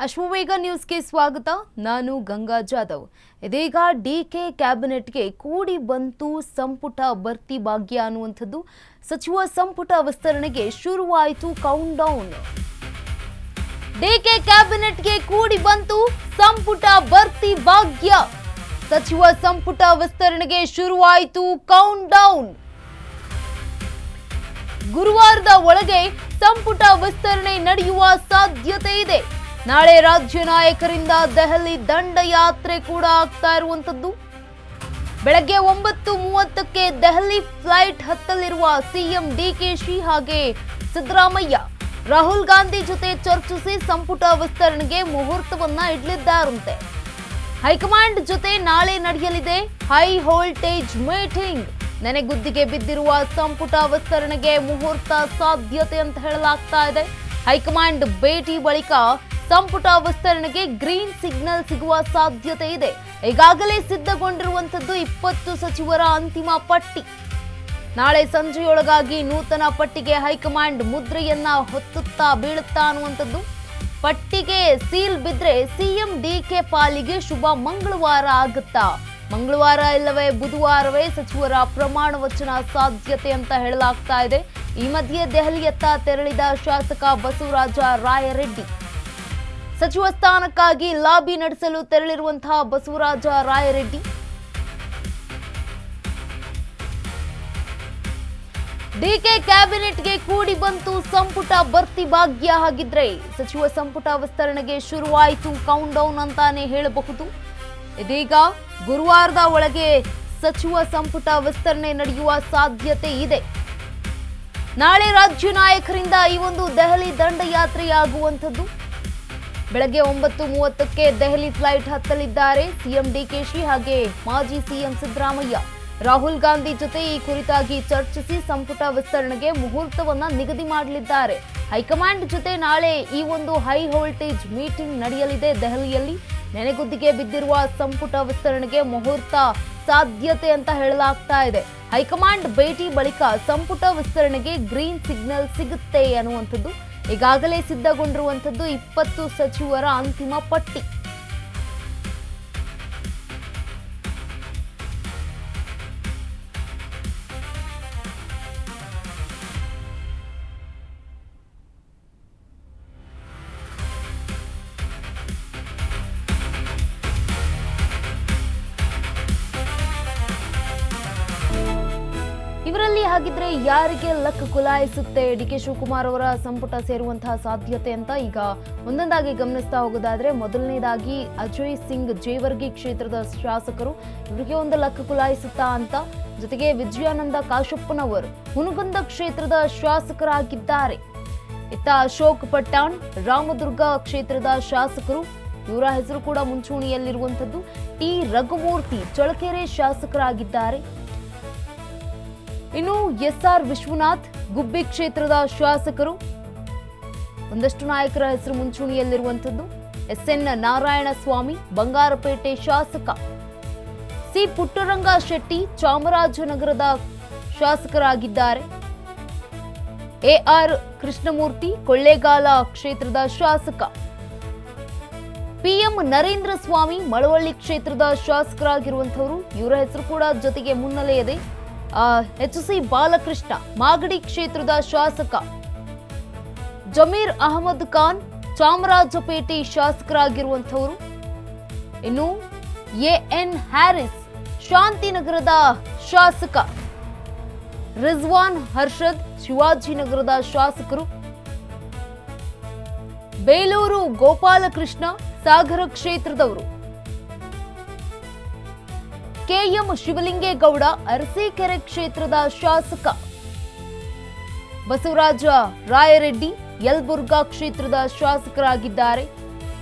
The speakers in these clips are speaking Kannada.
ಅಶ್ವವೇಗ ನ್ಯೂಸ್ಗೆ ಸ್ವಾಗತ. ನಾನು ಗಂಗಾ ಜಾಧವ್. ಇದೀಗ ಡಿಕೆ ಕ್ಯಾಬಿನೆಟ್ಗೆ ಕೂಡಿ ಬಂತು ಸಂಪುಟ ಭರ್ತಿ ಭಾಗ್ಯ ಅನ್ನುವಂಥದ್ದು. ಸಚಿವ ಸಂಪುಟ ವಿಸ್ತರಣೆಗೆ ಶುರುವಾಯಿತು ಕೌಂಟ್ ಡೌನ್. ಡಿಕೆ ಕ್ಯಾಬಿನೆಟ್ಗೆ ಕೂಡಿ ಬಂತು ಸಂಪುಟ ಭರ್ತಿ ಭಾಗ್ಯ. ಸಚಿವ ಸಂಪುಟ ವಿಸ್ತರಣೆಗೆ ಶುರುವಾಯಿತು ಕೌಂಟ್ ಡೌನ್. ಗುರುವಾರದ ಒಳಗೆ ಸಂಪುಟ ವಿಸ್ತರಣೆ ನಡೆಯುವ ಸಾಧ್ಯತೆ ಇದೆ. ನಾಳೆ ರಾಜ್ಯ ನಾಯಕರಿಂದ ದೆಹಲಿ ದಂಡಯಾತ್ರೆ ಕೂಡ ಆಗ್ತಾ ಇರುವಂತದ್ದು. ಬೆಳಗ್ಗೆ 9:30ಕ್ಕೆ ದೆಹಲಿ ಫ್ಲೈಟ್ ಹತ್ತಲಿರುವ ಸಿಎಂ ಡಿಕೆಶಿ ಹಾಗೆ ಸಿದ್ದರಾಮಯ್ಯ ರಾಹುಲ್ ಗಾಂಧಿ ಜೊತೆ ಚರ್ಚಿಸಿ ಸಂಪುಟ ವಿಸ್ತರಣೆಗೆ ಮುಹೂರ್ತವನ್ನ ಇಡಲಿದ್ದಾರಂತೆ. ಹೈಕಮಾಂಡ್ ಜೊತೆ ನಾಳೆ ನಡೆಯಲಿದೆ ಹೈ ವೋಲ್ಟೇಜ್ ಮೀಟಿಂಗ್. ನೆನೆಗುದ್ದಿಗೆ ಬಿದ್ದಿರುವ ಸಂಪುಟ ವಿಸ್ತರಣೆಗೆ ಮುಹೂರ್ತ ಸಾಧ್ಯತೆ ಅಂತ ಹೇಳಲಾಗ್ತಾ ಇದೆ. ಹೈಕಮಾಂಡ್ ಭೇಟಿ ಬಳಿಕ ಸಂಪುಟ ವಿಸ್ತರಣೆಗೆ ಗ್ರೀನ್ ಸಿಗ್ನಲ್ ಸಿಗುವ ಸಾಧ್ಯತೆ ಇದೆ. ಈಗಾಗಲೇ ಸಿದ್ಧಗೊಂಡಿರುವಂತದ್ದು 20 ಸಚಿವರ ಅಂತಿಮ ಪಟ್ಟಿ. ನಾಳೆ ಸಂಜೆಯೊಳಗಾಗಿ ನೂತನ ಪಟ್ಟಿಗೆ ಹೈಕಮಾಂಡ್ ಮುದ್ರೆಯನ್ನ ಹೊತ್ತುತ್ತಾ ಬೀಳುತ್ತಾ ಅನ್ನುವಂಥದ್ದು. ಪಟ್ಟಿಗೆ ಸೀಲ್ ಬಿದ್ರೆ ಸಿಎಂ ಡಿಕೆ ಪಾಲಿಗೆ ಶುಭ ಮಂಗಳವಾರ ಆಗುತ್ತಾ? ಮಂಗಳವಾರ ಇಲ್ಲವೇ ಬುಧವಾರವೇ ಸಚಿವರ ಪ್ರಮಾಣ ವಚನ ಸಾಧ್ಯತೆ ಅಂತ ಹೇಳಲಾಗ್ತಾ ಇದೆ. ಈ ಮಧ್ಯೆ ದೆಹಲಿಯತ್ತ ತೆರಳಿದ ಶಾಸಕ ಬಸವರಾಜ ರಾಯರೆಡ್ಡಿ ಸಚಿವ ಸ್ಥಾನಕ್ಕಾಗಿ ಲಾಬಿ ನಡೆಸಲು ತೆರಳಿರುವಂತಹ ಬಸವರಾಜ ರಾಯರೆಡ್ಡಿ ಡಿಕೆ ಕ್ಯಾಬಿನೆಟ್ಗೆ ಕೂಡಿ ಬಂತು ಸಂಪುಟ ಭರ್ತಿ ಭಾಗ್ಯ. ಹಾಗಿದ್ರೆ ಸಚಿವ ಸಂಪುಟ ವಿಸ್ತರಣೆಗೆ ಶುರುವಾಯಿತು ಕೌಂಟ್ ಡೌನ್ ಅಂತಾನೆ ಹೇಳಬಹುದು. ಇದೀಗ ಗುರುವಾರದ ಒಳಗೆ ಸಚಿವ ಸಂಪುಟ ವಿಸ್ತರಣೆ ನಡೆಯುವ ಸಾಧ್ಯತೆ ಇದೆ. ನಾಳೆ ರಾಜ್ಯ ನಾಯಕರಿಂದ ಈ ಒಂದು ದೆಹಲಿ ದಂಡಯಾತ್ರೆಯಾಗುವಂಥದ್ದು. ಬೆಳಗ್ಗೆ 9:30ಕ್ಕೆ ದೆಹಲಿ ಫ್ಲೈಟ್ ಹತ್ತಲಿದ್ದಾರೆ ಸಿಎಂ ಡಿಕೆಶಿ ಹಾಗೆ ಮಾಜಿ ಸಿಎಂ ಸಿದ್ದರಾಮಯ್ಯ. ರಾಹುಲ್ ಗಾಂಧಿ ಜೊತೆ ಈ ಕುರಿತಾಗಿ ಚರ್ಚಿಸಿ ಸಂಪುಟ ವಿಸ್ತರಣೆಗೆ ಮುಹೂರ್ತವನ್ನ ನಿಗದಿ ಮಾಡಲಿದ್ದಾರೆ. ಹೈಕಮಾಂಡ್ ಜೊತೆ ನಾಳೆ ಈ ಒಂದು ಹೈ ವೋಲ್ಟೇಜ್ ಮೀಟಿಂಗ್ ನಡೆಯಲಿದೆ ದೆಹಲಿಯಲ್ಲಿ. ನೆನೆಗುದ್ದಿಗೆ ಬಿದ್ದಿರುವ ಸಂಪುಟ ವಿಸ್ತರಣೆಗೆ ಮುಹೂರ್ತ ಸಾಧ್ಯತೆ ಅಂತ ಹೇಳಲಾಗ್ತಾ ಇದೆ. ಹೈಕಮಾಂಡ್ ಭೇಟಿ ಬಳಿಕ ಸಂಪುಟ ವಿಸ್ತರಣೆಗೆ ಗ್ರೀನ್ ಸಿಗ್ನಲ್ ಸಿಗುತ್ತೆ ಅನ್ನುವಂಥದ್ದು. ಈಗಾಗಲೇ ಸಿದ್ಧಗೊಂಡಿರುವಂಥದ್ದು 20 ಸಚಿವರ ಅಂತಿಮ ಪಟ್ಟಿ. ಇವರಲ್ಲಿ ಹಾಗಿದ್ರೆ ಯಾರಿಗೆ ಲಕ್ ಕುಲಾಯಿಸುತ್ತೆ ಡಿಕೆ ಶಿವಕುಮಾರ್ ಅವರ ಸಂಪುಟ ಸೇರುವಂತಹ ಸಾಧ್ಯತೆ ಅಂತ ಈಗ ಒಂದೊಂದಾಗಿ ಗಮನಿಸ್ತಾ ಹೋಗೋದಾದ್ರೆ, ಮೊದಲನೇದಾಗಿ ಅಜಯ್ ಸಿಂಗ್ ಜೇವರ್ಗಿ ಕ್ಷೇತ್ರದ ಶಾಸಕರು, ಇವರಿಗೆ ಒಂದು ಲಕ್ ಕುಲಾಯಿಸುತ್ತಾ ಅಂತ. ಜೊತೆಗೆ ವಿಜಯಾನಂದ ಕಾಶಪ್ಪನವರು ಹುನಗುಂದ ಕ್ಷೇತ್ರದ ಶಾಸಕರಾಗಿದ್ದಾರೆ. ಇತ್ತ ಅಶೋಕ್ ಪಟ್ಟಾಣ್ ರಾಮದುರ್ಗ ಕ್ಷೇತ್ರದ ಶಾಸಕರು, ಇವರ ಹೆಸರು ಕೂಡ ಮುಂಚೂಣಿಯಲ್ಲಿರುವಂತದ್ದು. ಟಿ ರಘುಮೂರ್ತಿ ಚಳ್ಳಕೆರೆ ಶಾಸಕರಾಗಿದ್ದಾರೆ. ಇನ್ನು ಎಸ್ಆರ್ ವಿಶ್ವನಾಥ್ ಗುಬ್ಬಿ ಕ್ಷೇತ್ರದ ಶಾಸಕರು, ಒಂದಷ್ಟು ನಾಯಕರ ಹೆಸರು ಮುಂಚೂಣಿಯಲ್ಲಿರುವಂಥದ್ದು. ಎಸ್ಎನ್ ನಾರಾಯಣ ಸ್ವಾಮಿ ಬಂಗಾರಪೇಟೆ ಶಾಸಕ, ಸಿ ಪುಟ್ಟರಂಗ ಶೆಟ್ಟಿ ಚಾಮರಾಜನಗರದ ಶಾಸಕರಾಗಿದ್ದಾರೆ. ಎಆರ್ ಕೃಷ್ಣಮೂರ್ತಿ ಕೊಳ್ಳೇಗಾಲ ಕ್ಷೇತ್ರದ ಶಾಸಕ, ಪಿಎಂ ನರೇಂದ್ರ ಸ್ವಾಮಿ ಮಳವಳ್ಳಿ ಕ್ಷೇತ್ರದ ಶಾಸಕರಾಗಿರುವಂತವರು, ಇವರ ಹೆಸರು ಕೂಡ ಜೊತೆಗೆ ಮುನ್ನೆಲೆ ಇದೆ. ಎಚ್.ಸಿ. ಬಾಲಕೃಷ್ಣ ಮಾಗಡಿ ಕ್ಷೇತ್ರದ ಶಾಸಕ, ಜಮೀರ್ ಅಹಮದ್ ಖಾನ್ ಚಾಮರಾಜಪೇಟೆ ಶಾಸಕರಾಗಿರುವಂತವರು. ಇನ್ನು ಎಎನ್ ಹ್ಯಾರಿಸ್ ಶಾಂತಿನಗರದ ಶಾಸಕ, ರಿಜ್ವಾನ್ ಹರ್ಷದ್ ಶಿವಾಜಿನಗರದ ಶಾಸಕರು, ಬೇಲೂರು ಗೋಪಾಲಕೃಷ್ಣ ಸಾಗರ ಕ್ಷೇತ್ರದವರು, ಕೆಎಂ ಶಿವಲಿಂಗೇಗೌಡ ಅರಸೀಕೆರೆ ಕ್ಷೇತ್ರದ ಶಾಸಕ, ಬಸವರಾಜ ರಾಯರೆಡ್ಡಿ ಯಲಬುರ್ಗಾ ಕ್ಷೇತ್ರದ ಶಾಸಕರಾಗಿದ್ದಾರೆ.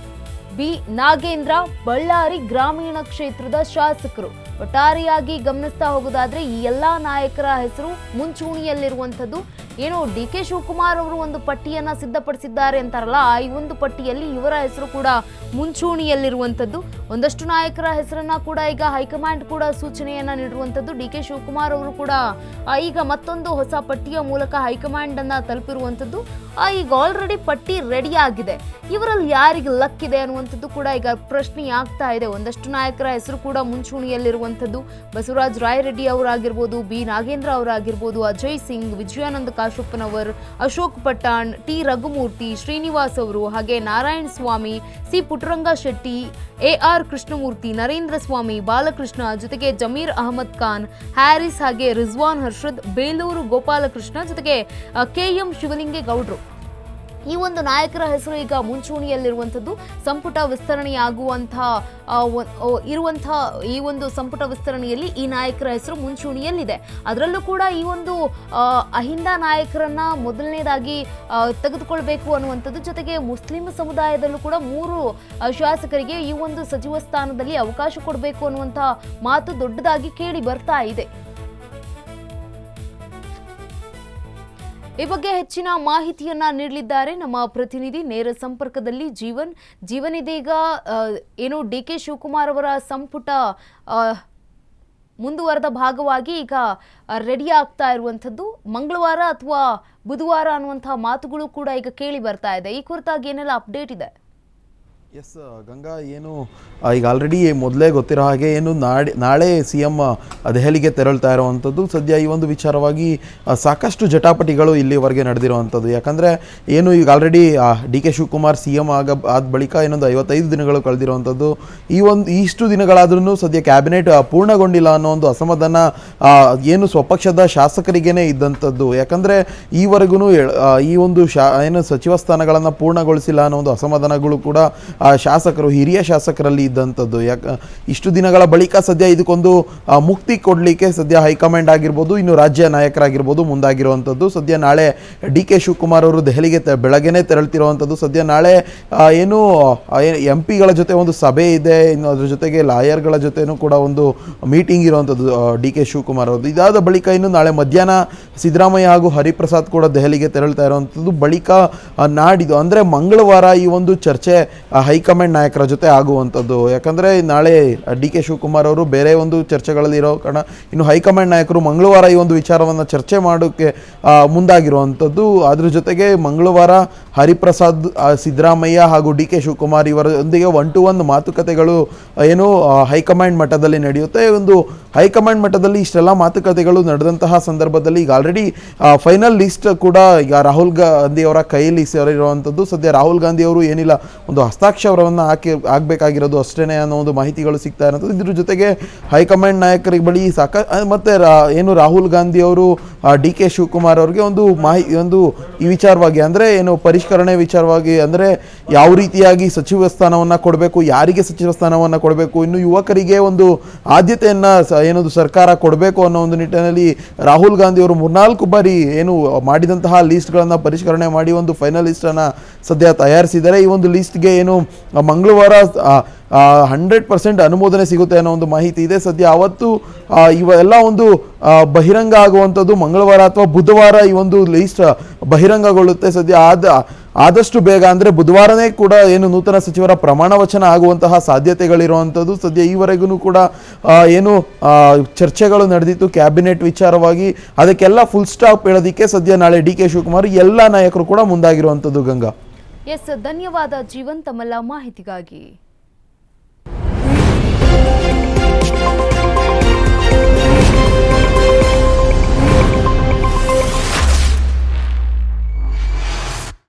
ಬಿ ನಾಗೇಂದ್ರ ಬಳ್ಳಾರಿ ಗ್ರಾಮೀಣ ಕ್ಷೇತ್ರದ ಶಾಸಕರು. ಒಟ್ಟಾರೆಯಾಗಿ ಗಮನಿಸ್ತಾ ಹೋಗೋದಾದ್ರೆ ಈ ಎಲ್ಲಾ ನಾಯಕರ ಹೆಸರು ಮುಂಚೂಣಿಯಲ್ಲಿರುವಂಥದ್ದು. ಏನು ಡಿ ಕೆ ಶಿವಕುಮಾರ್ ಅವರು ಒಂದು ಪಟ್ಟಿಯನ್ನ ಸಿದ್ಧಪಡಿಸಿದ್ದಾರೆ ಅಂತಾರಲ್ಲ, ಈ ಒಂದು ಪಟ್ಟಿಯಲ್ಲಿ ಇವರ ಹೆಸರು ಕೂಡ ಮುಂಚೂಣಿಯಲ್ಲಿರುವಂಥದ್ದು. ಒಂದಷ್ಟು ನಾಯಕರ ಹೆಸರನ್ನ ಕೂಡ ಈಗ ಹೈಕಮಾಂಡ್ ಕೂಡ ಸೂಚನೆಯನ್ನ ನೀಡಿರುವಂಥದ್ದು. ಡಿ ಕೆ ಶಿವಕುಮಾರ್ ಅವರು ಕೂಡ ಈಗ ಮತ್ತೊಂದು ಹೊಸ ಪಟ್ಟಿಯ ಮೂಲಕ ಹೈಕಮಾಂಡ್ ಅನ್ನ ತಲುಪಿರುವಂಥದ್ದು. ಈಗ ಆಲ್ರೆಡಿ ಪಟ್ಟಿ ರೆಡಿ ಆಗಿದೆ. ಇವರಲ್ಲಿ ಯಾರಿಗೆ ಲಕ್ ಇದೆ ಅನ್ನುವಂಥದ್ದು ಕೂಡ ಈಗ ಪ್ರಶ್ನೆ ಆಗ್ತಾ ಇದೆ. ಒಂದಷ್ಟು ನಾಯಕರ ಹೆಸರು ಕೂಡ ಮುಂಚೂಣಿಯಲ್ಲಿರುವಂಥದ್ದು. ಬಸವರಾಜ ರಾಯರೆಡ್ಡಿ ಅವರಾಗಿರ್ಬೋದು, ಬಿ ನಾಗೇಂದ್ರ ಅವರಾಗಿರ್ಬೋದು, ಅಜಯ್ ಸಿಂಗ್, ವಿಜಯಾನಂದ ಕಾಶಪ್ಪನವರ್, ಅಶೋಕ್ ಪಟ್ಟಾಣ್, ಟಿ ರಘುಮೂರ್ತಿ, ಶ್ರೀನಿವಾಸ್ ಅವರು, ಹಾಗೆ ನಾರಾಯಣ ಸ್ವಾಮಿ, ಸಿ ಪುಟ್ಟರಂಗ ಶೆಟ್ಟಿ, AR ಕೃಷ್ಣಮೂರ್ತಿ, ನರೇಂದ್ರ ಸ್ವಾಮಿ, ಬಾಲಕೃಷ್ಣ, ಜೊತೆಗೆ ಜಮೀರ್ ಅಹಮದ್ ಖಾನ್, ಹ್ಯಾರಿಸ್, ಹಾಗೆ ರಿಜ್ವಾನ್ ಹರ್ಷದ್, ಬೇಲೂರು ಗೋಪಾಲಕೃಷ್ಣ, ಜೊತೆಗೆ KM ಶಿವಲಿಂಗೇಗೌಡರು. ಈ ಒಂದು ನಾಯಕರ ಹೆಸರು ಈಗ ಮುಂಚೂಣಿಯಲ್ಲಿರುವಂಥದ್ದು. ಸಂಪುಟ ಇರುವಂತಹ ಈ ಒಂದು ಸಂಪುಟ ವಿಸ್ತರಣೆಯಲ್ಲಿ ಈ ನಾಯಕರ ಹೆಸರು ಮುಂಚೂಣಿಯಲ್ಲಿದೆ. ಅದರಲ್ಲೂ ಕೂಡ ಈ ಒಂದು ಅಹಿಂದ ನಾಯಕರನ್ನ ಮೊದಲನೇದಾಗಿ ತೆಗೆದುಕೊಳ್ಬೇಕು ಅನ್ನುವಂಥದ್ದು. ಜೊತೆಗೆ ಮುಸ್ಲಿಂ ಸಮುದಾಯದಲ್ಲೂ ಕೂಡ 3 ಶಾಸಕರಿಗೆ ಈ ಒಂದು ಸಚಿವ ಸ್ಥಾನದಲ್ಲಿ ಅವಕಾಶ ಕೊಡಬೇಕು ಅನ್ನುವಂಥ ಮಾತು ದೊಡ್ಡದಾಗಿ ಕೇಳಿ ಬರ್ತಾ ಇದೆ. ಈ ಬಗ್ಗೆ ಹೆಚ್ಚಿನ ಮಾಹಿತಿಯನ್ನ ನೀಡಲಿದ್ದಾರೆ ನಮ್ಮ ಪ್ರತಿನಿಧಿ ನೇರ ಸಂಪರ್ಕದಲ್ಲಿ ಜೀವನ್ ಇದೀಗ ಏನು ಡಿ ಕೆ ಶಿವಕುಮಾರ್ ಅವರ ಸಂಪುಟ ಮುಂದುವರೆದ ಭಾಗವಾಗಿ ಈಗ ರೆಡಿ ಆಗ್ತಾ ಇರುವಂಥದ್ದು. ಮಂಗಳವಾರ ಅಥವಾ ಬುಧವಾರ ಅನ್ನುವಂತಹ ಮಾತುಗಳು ಕೂಡ ಈಗ ಕೇಳಿ ಬರ್ತಾ ಇದೆ. ಈ ಕುರಿತಾಗಿ ಏನೆಲ್ಲ ಅಪ್ಡೇಟ್ ಇದೆ? ಎಸ್ ಗಂಗಾ, ಏನು ಈಗ ಆಲ್ರೆಡಿ ಮೊದಲೇ ಗೊತ್ತಿರೋ ಹಾಗೆ ಏನು ನಾಳೆ CM ದೆಹಲಿಗೆ ತೆರಳ್ತಾ ಇರುವಂಥದ್ದು. ಸದ್ಯ ಈ ಒಂದು ವಿಚಾರವಾಗಿ ಸಾಕಷ್ಟು ಜಟಾಪಟಿಗಳು ಇಲ್ಲಿವರೆಗೆ ನಡೆದಿರುವಂಥದ್ದು. ಯಾಕಂದರೆ ಏನು ಈಗ already D K Shivakumar CM ಆದ ಬಳಿಕ ಇನ್ನೊಂದು 55 ದಿನಗಳು ಕಳೆದಿರುವಂಥದ್ದು. ಇಷ್ಟು ದಿನಗಳಾದ್ರೂ ಸದ್ಯ ಕ್ಯಾಬಿನೆಟ್ ಪೂರ್ಣಗೊಂಡಿಲ್ಲ ಅನ್ನೋ ಒಂದು ಅಸಮಾಧಾನ ಏನು ಸ್ವಪಕ್ಷದ ಶಾಸಕರಿಗೇನೆ ಇದ್ದಂಥದ್ದು. ಯಾಕಂದರೆ ಈವರೆಗೂ ಈ ಒಂದು ಏನು ಸಚಿವ ಸ್ಥಾನಗಳನ್ನು ಪೂರ್ಣಗೊಳಿಸಿಲ್ಲ ಅನ್ನೋ ಒಂದು ಅಸಮಾಧಾನಗಳು ಕೂಡ ಶಾಸಕರು, ಹಿರಿಯ ಶಾಸಕರಲ್ಲಿ ಇದ್ದಂಥದ್ದು. ಇಷ್ಟು ದಿನಗಳ ಬಳಿಕ ಸದ್ಯ ಇದಕ್ಕೊಂದು ಮುಕ್ತಿ ಕೊಡಲಿಕ್ಕೆ ಸದ್ಯ ಹೈಕಮಾಂಡ್ ಆಗಿರ್ಬೋದು, ಇನ್ನು ರಾಜ್ಯ ನಾಯಕರಾಗಿರ್ಬೋದು ಮುಂದಾಗಿರುವಂಥದ್ದು. ಸದ್ಯ ನಾಳೆ ಡಿ ಕೆ ಶಿವಕುಮಾರ್ ಅವರು ದೆಹಲಿಗೆ ಬೆಳಗ್ಗೆನೇ ತೆರಳುತ್ತಿರುವಂಥದ್ದು. ಸದ್ಯ ನಾಳೆ ಏನು MP ಗಳ ಜೊತೆ ಒಂದು ಸಭೆ ಇದೆ, ಇನ್ನು ಅದ್ರ ಜೊತೆಗೆ ಲಾಯರ್ಗಳ ಜೊತೆನೂ ಕೂಡ ಒಂದು ಮೀಟಿಂಗ್ ಇರುವಂಥದ್ದು ಡಿ ಕೆ ಶಿವಕುಮಾರ್ ಅವ್ರದ್ದು. ಇದಾದ ಬಳಿಕ ಇನ್ನು ನಾಳೆ ಮಧ್ಯಾಹ್ನ ಸಿದ್ದರಾಮಯ್ಯ ಹಾಗೂ ಹರಿಪ್ರಸಾದ್ ಕೂಡ ದೆಹಲಿಗೆ ತೆರಳ್ತಾ ಇರುವಂಥದ್ದು. ಬಳಿಕ ನಾಡಿದ್ದು ಅಂದರೆ ಮಂಗಳವಾರ ಈ ಒಂದು ಚರ್ಚೆ ಹೈಕಮಾಂಡ್ ನಾಯಕರ ಜೊತೆ ಆಗುವಂಥದ್ದು. ಯಾಕಂದರೆ ನಾಳೆ ಡಿ ಕೆ ಶಿವಕುಮಾರ್ ಅವರು ಬೇರೆ ಒಂದು ಚರ್ಚೆಗಳಲ್ಲಿ ಇರೋ ಕಾರಣ ಇನ್ನು ಹೈಕಮಾಂಡ್ ನಾಯಕರು ಮಂಗಳವಾರ ಈ ಒಂದು ವಿಚಾರವನ್ನು ಚರ್ಚೆ ಮಾಡೋಕ್ಕೆ ಮುಂದಾಗಿರುವಂಥದ್ದು. ಅದ್ರ ಜೊತೆಗೆ ಮಂಗಳವಾರ ಹರಿಪ್ರಸಾದ್, ಸಿದ್ದರಾಮಯ್ಯ ಹಾಗೂ ಡಿ ಕೆ ಶಿವಕುಮಾರ್ ಇವರೊಂದಿಗೆ 1-to-1 ಮಾತುಕತೆಗಳು ಏನು ಹೈಕಮಾಂಡ್ ಮಟ್ಟದಲ್ಲಿ ನಡೆಯುತ್ತೆ. ಒಂದು ಹೈಕಮಾಂಡ್ ಮಟ್ಟದಲ್ಲಿ ಇಷ್ಟೆಲ್ಲ ಮಾತುಕತೆಗಳು ನಡೆದಂತಹ ಸಂದರ್ಭದಲ್ಲಿ ಈಗ ಆಲ್ರೆಡಿ ಫೈನಲ್ ಲಿಸ್ಟ್ ಕೂಡ ಈಗ ರಾಹುಲ್ ಗಾಂಧಿ ಅವರ ಕೈಯಲ್ಲಿ ಸೇರಿರುವಂಥದ್ದು. ಸದ್ಯ ರಾಹುಲ್ ಗಾಂಧಿ ಅವರು ಏನಿಲ್ಲ ಒಂದು ಹಸ್ತಾಕ್ಷರವನ್ನು ಆಗಬೇಕಾಗಿರೋದು ಅಷ್ಟೇ ಅನ್ನೋ ಒಂದು ಮಾಹಿತಿಗಳು ಸಿಗ್ತಾ ಇರೋದು. ಇದ್ರ ಜೊತೆಗೆ ಹೈಕಮಾಂಡ್ ನಾಯಕರಿಗೆ ಬಳಿ ಮತ್ತೆ ಏನು ರಾಹುಲ್ ಗಾಂಧಿ ಅವರು ಡಿ ಕೆ ಶಿವಕುಮಾರ್ ಅವರಿಗೆ ಒಂದು ಈ ವಿಚಾರವಾಗಿ ಅಂದರೆ ಏನು ಪರಿಷ್ಕರಣೆ ವಿಚಾರವಾಗಿ ಅಂದರೆ ಯಾವ ರೀತಿಯಾಗಿ ಸಚಿವ ಸ್ಥಾನವನ್ನು ಕೊಡಬೇಕು, ಯಾರಿಗೆ ಸಚಿವ ಸ್ಥಾನವನ್ನು ಕೊಡಬೇಕು, ಇನ್ನು ಯುವಕರಿಗೆ ಒಂದು ಆದ್ಯತೆಯನ್ನು ಏನೊಂದು ಸರ್ಕಾರ ಕೊಡಬೇಕು ಅನ್ನೋ ಒಂದು ನಿಟ್ಟಿನಲ್ಲಿ ರಾಹುಲ್ ಗಾಂಧಿ ಅವರು 3-4 ಬಾರಿ ಏನು ಮಾಡಿದಂತಹ ಲೀಸ್ಟ್ಗಳನ್ನು ಪರಿಷ್ಕರಣೆ ಮಾಡಿ ಒಂದು ಫೈನಲ್ ಲಿಸ್ಟನ್ನು ಸದ್ಯ ತಯಾರಿಸಿದ್ದಾರೆ. ಈ ಒಂದು ಲಿಸ್ಟ್ಗೆ ಏನು ಮಂಗಳವಾರ 100% ಅನುಮೋದನೆ ಸಿಗುತ್ತೆ ಅನ್ನೋ ಒಂದು ಮಾಹಿತಿ ಇದೆ. ಸದ್ಯ ಅವತ್ತು ಇವೆಲ್ಲ ಒಂದು ಬಹಿರಂಗ ಆಗುವಂಥದ್ದು ಮಂಗಳವಾರ ಅಥವಾ ಬುಧವಾರ ಈ ಒಂದು ಲಿಸ್ಟ್ ಬಹಿರಂಗಗೊಳ್ಳುತ್ತೆ. ಸದ್ಯ ಆದಷ್ಟು ಬೇಗ ಅಂದರೆ ಬುಧವಾರನೇ ಕೂಡ ಏನು ನೂತನ ಸಚಿವರ ಪ್ರಮಾಣ ವಚನ ಆಗುವಂತಹ ಸಾಧ್ಯತೆಗಳಿರುವಂಥದ್ದು. ಸದ್ಯ ಈವರೆಗೂ ಕೂಡ ಏನು ಚರ್ಚೆಗಳು ನಡೆದಿತ್ತು ಕ್ಯಾಬಿನೆಟ್ ವಿಚಾರವಾಗಿ, ಅದಕ್ಕೆಲ್ಲ ಫುಲ್ ಸ್ಟಾಪ್ ಹೇಳೋದಕ್ಕೆ ಸದ್ಯ ನಾಳೆ ಡಿ ಕೆ ಶಿವಕುಮಾರ್ ಎಲ್ಲ ನಾಯಕರು ಕೂಡ ಮುಂದಾಗಿರುವಂಥದ್ದು. ಗಂಗಾ, ಎಸ್, ಧನ್ಯವಾದ ಜೀವನ್ ತಮ್ಮೆಲ್ಲ ಮಾಹಿತಿಗಾಗಿ.